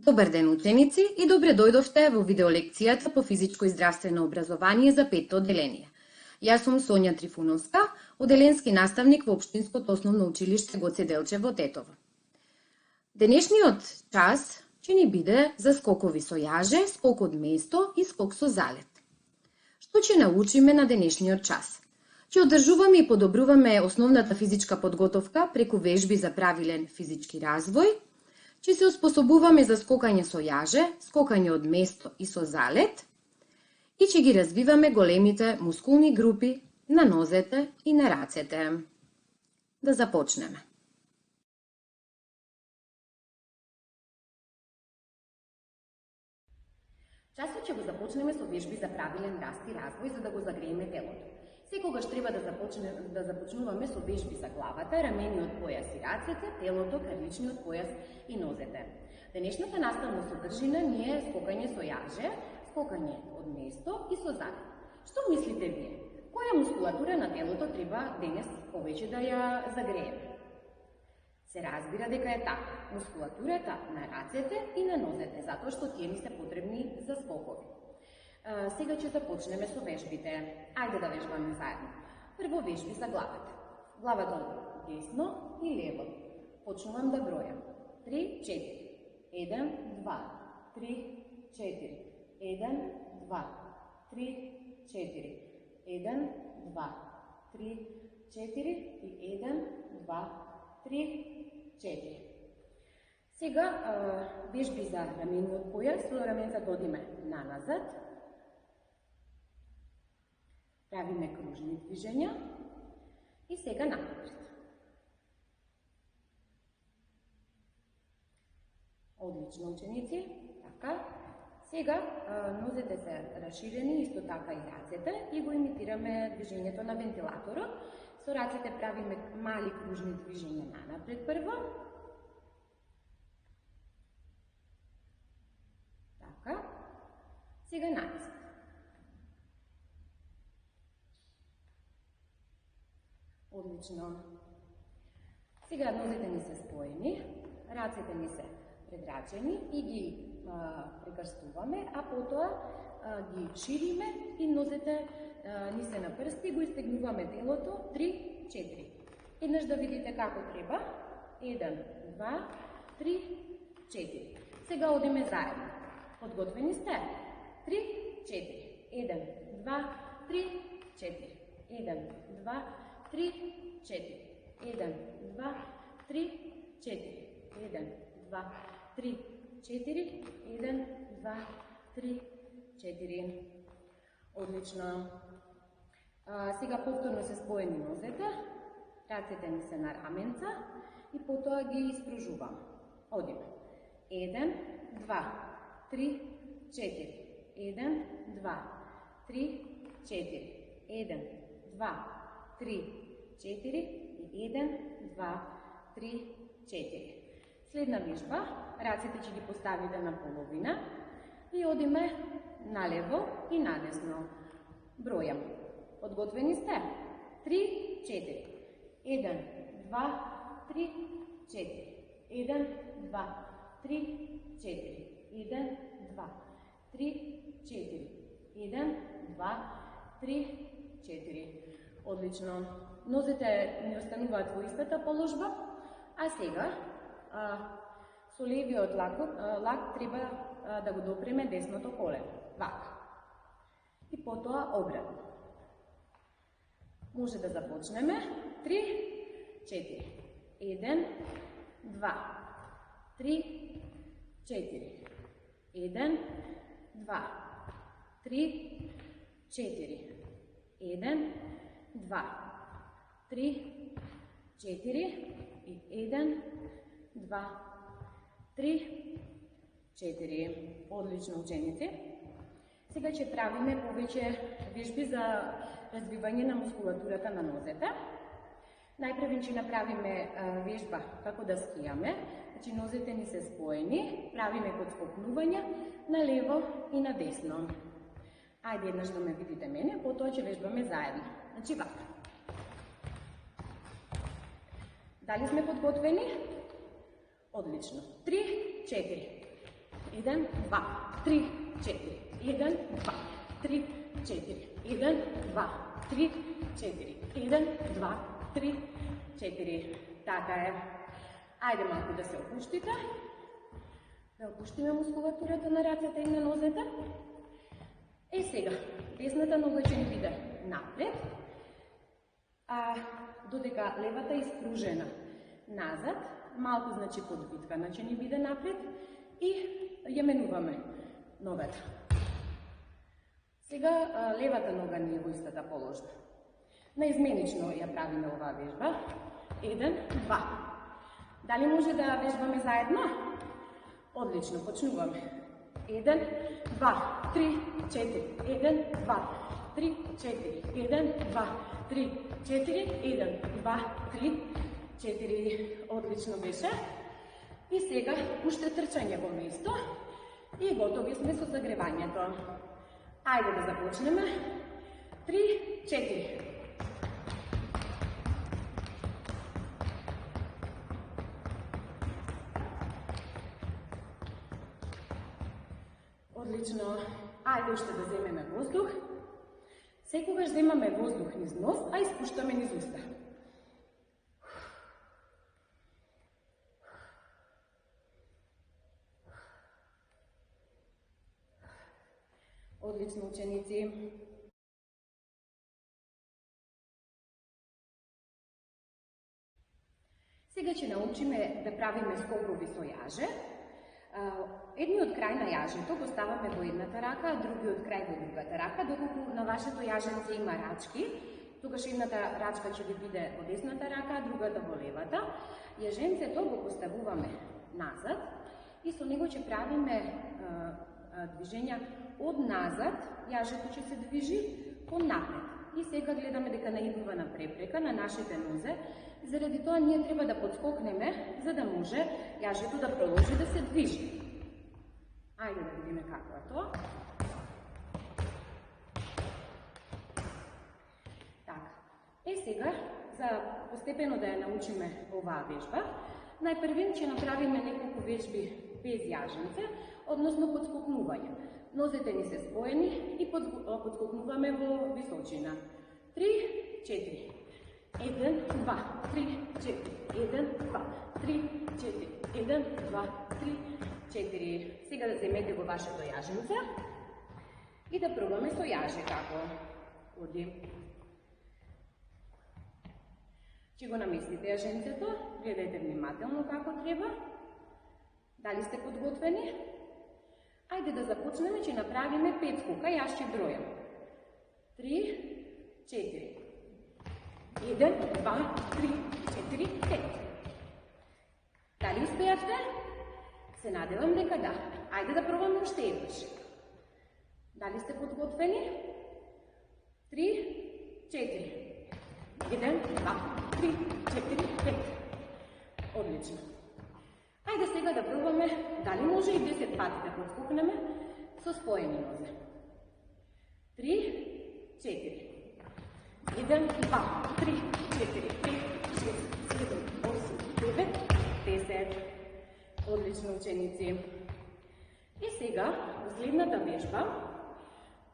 Добар ден, ученици, и добре дојдовте во видеолекцијата по физичко и здравствено образование за петто одделение. Јас сум Сонја Трифуновска, одделенски наставник во Општинското основно училиште Гоце Делчев во Тетово. Денешниот час ќе ни биде за скокови со јаже, скок од место и скок со залет. Што ќе научиме на денешниот час? Ќе одржуваме и подобруваме основната физичка подготовка преку вежби за правилен физички развој, ќе се оспособуваме за скокање со јаже, скокање од место и со залет и ќе ги развиваме големите мускулни групи на нозете и на рацете. Да започнеме. Часот ќе го започнеме со вежби за правилен раст и развој за да го загрееме телото. Секогаш треба да започнуваме со вежби за главата, рамениот појас и рацете, телото, крличниот појас и нозете. Денешната наставна содржина ни е скокање со јаже, скокање од место и со залет. Што мислите вие? Која мускулатура на телото треба денес повеќе да ја загрееме? Се разбира дека е така. Мускулатурата на рацете и на нозете, затоа што тие ни се потребни за скокови. Сега ќе започнеме со вежбите. Ајде да вежбаме заедно. Прво вежби за главата. Главата од десно и лево. Почнувам да бројам. 3, 4. 1, 2, 3, 4. 1, 2, 3, 4. 1, 2, 3, 4 и 1, 2, 3, 4. Сега вежби за рамениот појас, со раменцата одиме наназад. Правиме кружни движења и сега напред. Одлично, ученици. Така. Сега нозете се расширени, исто така и рацете, и го имитираме движењето на вентилаторот. Со рацете правиме мали кружни движења нанапред прво. Така. Сега назад. Одлично. Сега нозете ни се споени, рацете ни се предрачени и ги прекрстуваме, а потоа ги шириме и нозете ни се на прсти и го истегнуваме телото 3, 4. Еднаш да видите како треба. 1, 2, 3, 4. Сега одиме заедно. Подготвени сте? 3, 4. 1, 2, 3, 4. 1, 2, 3, 4. 1, 2, 3, 4. 1, 2, 3, 4. 1, 2, 3, 4. Одлично. Сега повторно се споени нозете, рацете ни се на раменца и потоа ги испружуваме. Одиме. 1, 2, 3, 4. 1, 2, 3, 4. 1, 2, 3, 4 и 1, 2, 3, 4. Следна вежба, рацете ќе ги поставите на половина и одиме налево и надесно. Бројам. Подготвени сте? 3, 4. 1, 2, 3, 4. 1, 2, 3, 4. 1, 2, 3, 4. 1, 2, 3, 4. Одлично. Нозете ни остануваат во истата положба, а сега со левиот лак треба да го допреме десното колено. Вака. И потоа обратно. Може да започнеме. 3, 4. 1, 2, 3, 4. 1, 2, 3, 4. 1, 2, 3, 4 и 1, 2, 3, 4. Одлично, ученици. Сега ќе правиме повеќе вежби за развивање на мускулатурата на нозете. Најпрво ќе направиме вежба како да скијаме. Значи нозете ни се споени, правиме подскокнувања на лево и на десно. Ајде еднаш да ме видите мене, потоа ќе вежбаме заедно. Значи вака. Дали сме подготвени? Одлично. 3, 4. 1, 2, 3, 4. 1, 2, 3, 4. 1, 2, 3, 4. 1, 2, 3, 4. Така е. Ајде малку да се опуштите. Да опуштиме мускулатурата на рацете и на нозете. И сега, десната нога ќе ни биде напред, а додека левата е испружена назад, малку значи подвиткана ќе ни биде напред и ја менуваме ногата. Сега левата нога ни е во истата положба. Наизменично ја правиме оваа вежба. 1, 2. Дали може да вежбаме заедно? Одлично, почнуваме. 1, 2, 3, 4. 1, 2, 3, 4. 1, 2, 3, 4. 1, 2, 3, 4. Одлично беше. И сега уште трчање во место и готови сме со загревањето. Ајде да започнеме. 3, 4. Одлично. Ајде уште да земеме воздух. Секогаш земаме воздух низ нос, а испуштаме низ уста. Одлично, ученици. Сега ќе научиме да правиме скокови со јаже. Едниот крај на јажето го ставаме во едната рака, а другиот крај во другата рака, доколку на вашето јаженце има рачки. Тогаш едната рачка ќе ви биде во десната рака, а другата во левата. Јаженцето го поставуваме назад и со него ќе правиме движења од назад, јажето ќе се движи кон напред. И сега гледаме дека наидува на препрека на нашите нозе, заради тоа ние треба да подскокнеме, за да може јажето да продолжи да се движи. Ајде да видиме како е тоа. Така. Сега, за постепено да ја научиме оваа вежба, најпрвен ќе направиме неколку вежби без јаженце, односно подскокнување. Нозете ни се споени и подскокнуваме во височина. 3, 4. 1, 2, 3, 4. 1, 2, 3, 4. 1, 2, 3, 4. Сега да земете го вашето јаженце и да пробаме со јаже како оди. Ќе го наместите јаженцето, гледајте внимателно како треба. Дали сте подготвени? Ајде да започнеме, ќе направиме 5 скока, јас ќе бројам. 3, 4. 1, 2, 3, 4, 5. Дали успеавте? Се надевам дека да. Ајде да пробаме уште еднаш. Дали сте подготвени? 3, 4. 1, 2, 3, 4, 5. Одлично. Ајде сега да пробаме дали може и 10 пати да подскокнеме со споени нозе. 3, 4. 1, 2, 3, 4, 5, 6, 7, 8, 9, 10. Одлично, ученици. И сега, во следната вежба,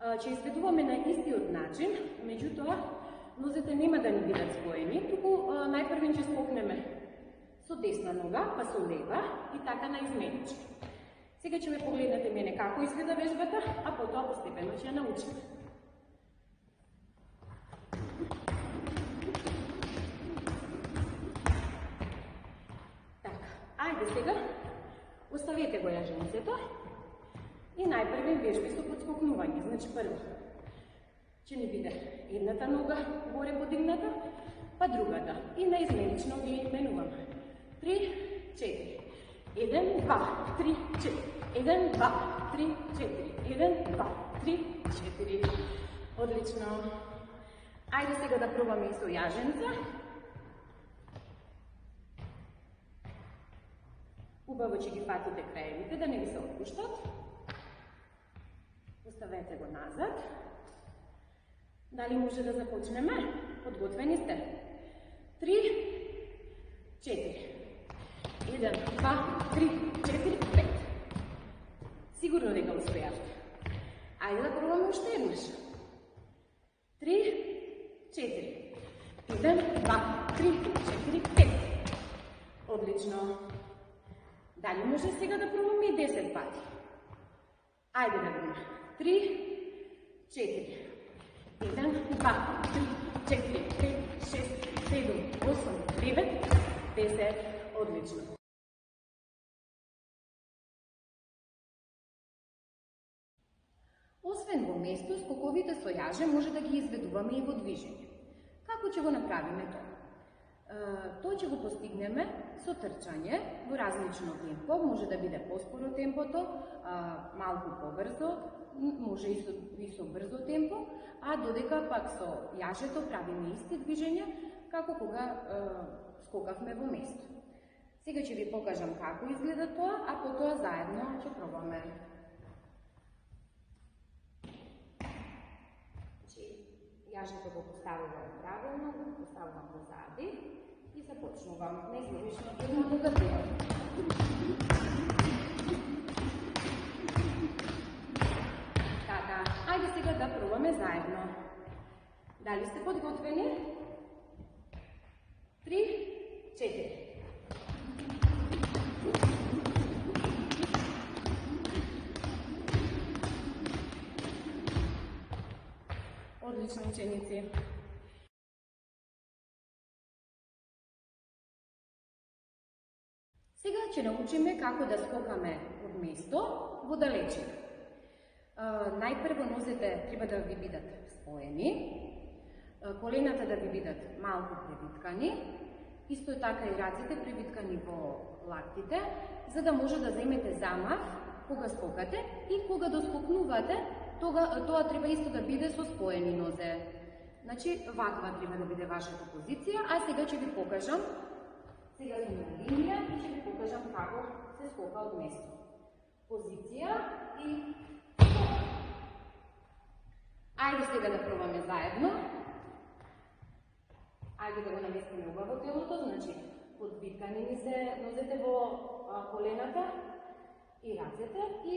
ќе изведуваме на истиот начин, меѓутоа, нозете нема да ни бидат споени, туку најпрвен ќе скокнеме со десна нога, па со лева и така наизменично. Сега ќе ме погледнете мене како изгледа вежбата, а потоа постепено ќе ја научиме. Така, ајде сега, оставете го јаженцето и најпрвен вежби со подскокнување. Значи прво, ќе ни биде едната нога горе подигната, па другата и наизменично ги менуваме. 3, 4. 1, 2, 3, 4. 1, 2, 3, 4. 1, 2, 3, 4. Одлично. Ајде сега да пробаме и со јаженца. Убаво ќе ги фатите краевите, да не ви се отпуштат. Оставете го назад. Дали може да започнеме? Подготвени сте? 3, 4. 1, 2, 3, 4, 5. Сигурно дека успеавте. Ајде да пробаме уште еднаш. 3, 4. 1, 2, 3, 4, 5. Одлично. Дали може сега да пробаме и 10 пати? Ајде да видиме. 3, 4. 1, 2, 3, 4, 5, 6, 7, 8, 9, 10. Одлично. Освен во место, скоковите со јаже може да ги изведуваме и во движење. Како ќе го направиме тоа? Тоа ќе го постигнеме со трчање во различно темпо, може да биде поспоро темпото, малку побрзо, може и со брзо темпо, а додека пак со јажето правиме исти движења како кога скокавме во место. Сега ќе ви покажам како изгледа тоа, а потоа заедно ќе пробаме. Јажето го поставувам правилно, го поставувам позади и започнувам неизбежно едно друга дело. Така, ајде сега да пробаме заедно. Дали сте подготвени? 3, 4. Одлично, ученици. Сега ќе научиме како да скокаме од место во далечина. Најпрво нозете треба да ви бидат споени, колената да ви бидат малку превиткани, исто така и рацете превиткани во лактите, за да може да земете замав кога скокате и кога доскокнувате, тоа треба исто да биде со споени нозе. Значи, ваква треба да биде вашата позиција, а сега ќе ви покажам. Сега сум на линија и ќе ви покажам како се скока од место. Позиција и скок. Ајде сега да пробаме заедно. Ајде да го наместиме убаво телото, значи подвиткани ни се нозете во колената и рацете и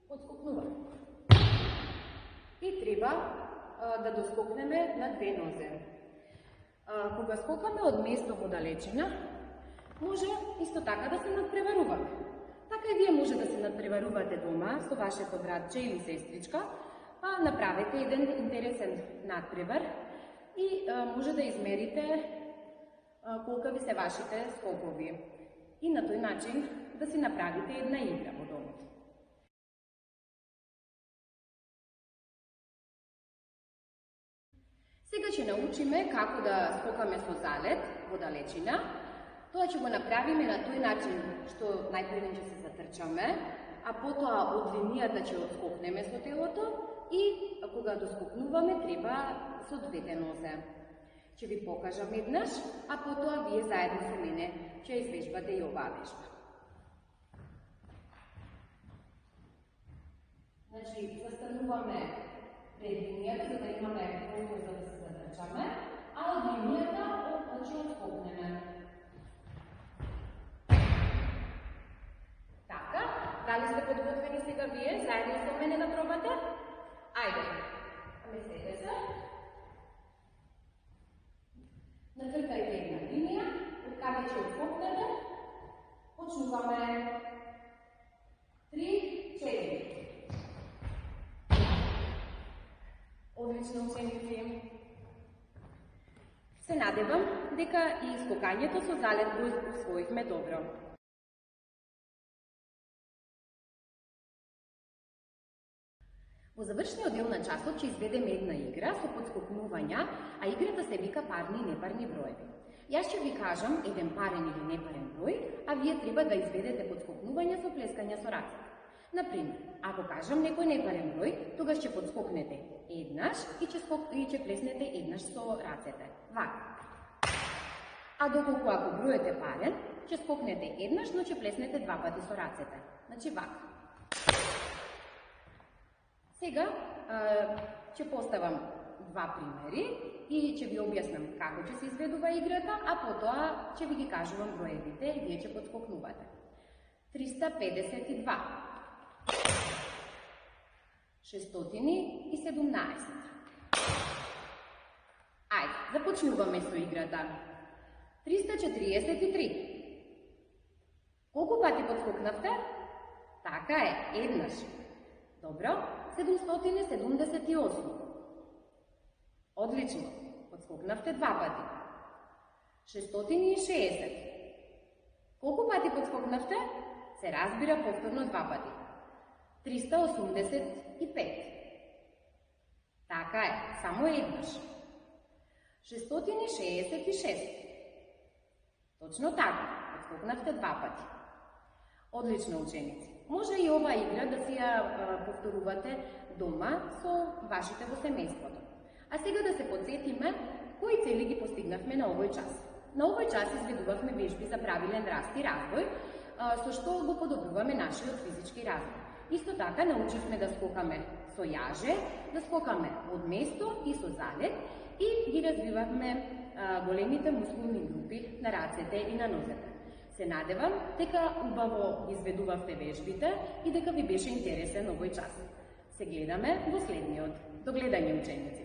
подскокнуваме. И треба да доскокнеме на две нозе. Кога скокаме од место во далечина, може исто така да се надпреваруваме. Така и вие може да се надпреварувате дома со вашето братче или сестричка, па направете еден интересен надпревар и може да измерите колка ви се вашите скокови. И на тој начин да си направите една игра во домот. Сега ќе научиме како да скокаме со залет во далечина. Тоа ќе го направиме на тој начин што најпрво ќе се затрчаме, а потоа од линијата ќе отскокнеме со телото и кога доскокнуваме треба со двете нозе. Ќе ви покажам еднаш, а потоа вие заедно со мене ќе извежбате и оваа вежба. Значи, застануваме пред линијата, за да имаме простор за да се затрчаме, а од линијата ќе отскокнеме. Така, дали сте подготвени сега вие, заедно со мене да пробате? Ајде, местете се. Нацртајте една линија, од каде ќе отскокнете. Почнуваме. 3, 4. Одлично, ученици. Се надевам дека и скокањето со залет го усвоивме добро. Во завршниот дел на часот ќе изведеме една игра со подскокнувања, а играта се вика парни и непарни броеви. Јас ќе ви кажам еден парен или непарен број, а вие треба да изведете подскокнувања со плескања со рацете. Например, ако кажам некој непарен број, тогаш ќе подскокнете еднаш и ќе плеснете еднаш со рацете. Вака. А доколку ако бројот е парен, ќе скокнете еднаш, но ќе плеснете два пати со рацете. Значи вака. Сега ќе поставам два примери и ќе ви објаснам како ќе се изведува играта, а потоа ќе ви ги кажувам броевите и вие ќе подскокнувате. 352. 617. Ајде, започнуваме со играта. 343. Колку пати подскокнавте? Така е, еднаш. Добро, 778. Одлично, подскокнавте два пати. 660. Колку пати подскокнавте? Се разбира повторно два пати. 385. Така е, само еднаш. 666. Точно така, подскокнавте два пати. Одлично, ученици. Може и оваа игра да си ја повторувате дома со вашите во семејството. А сега да се подсетиме кои цели ги постигнавме на овој час. На овој час изведувавме вежби за правилен раст и развој, со што го подобруваме нашиот физички развој. Исто така научивме да скокаме со јаже, да скокаме од место и со залет и ги развивавме големите мускулни групи на рацете и на нозете. Се надевам дека убаво изведувавте вежбите и дека ви беше интересен овој час. Се гледаме во следниот. До гледање, ученици!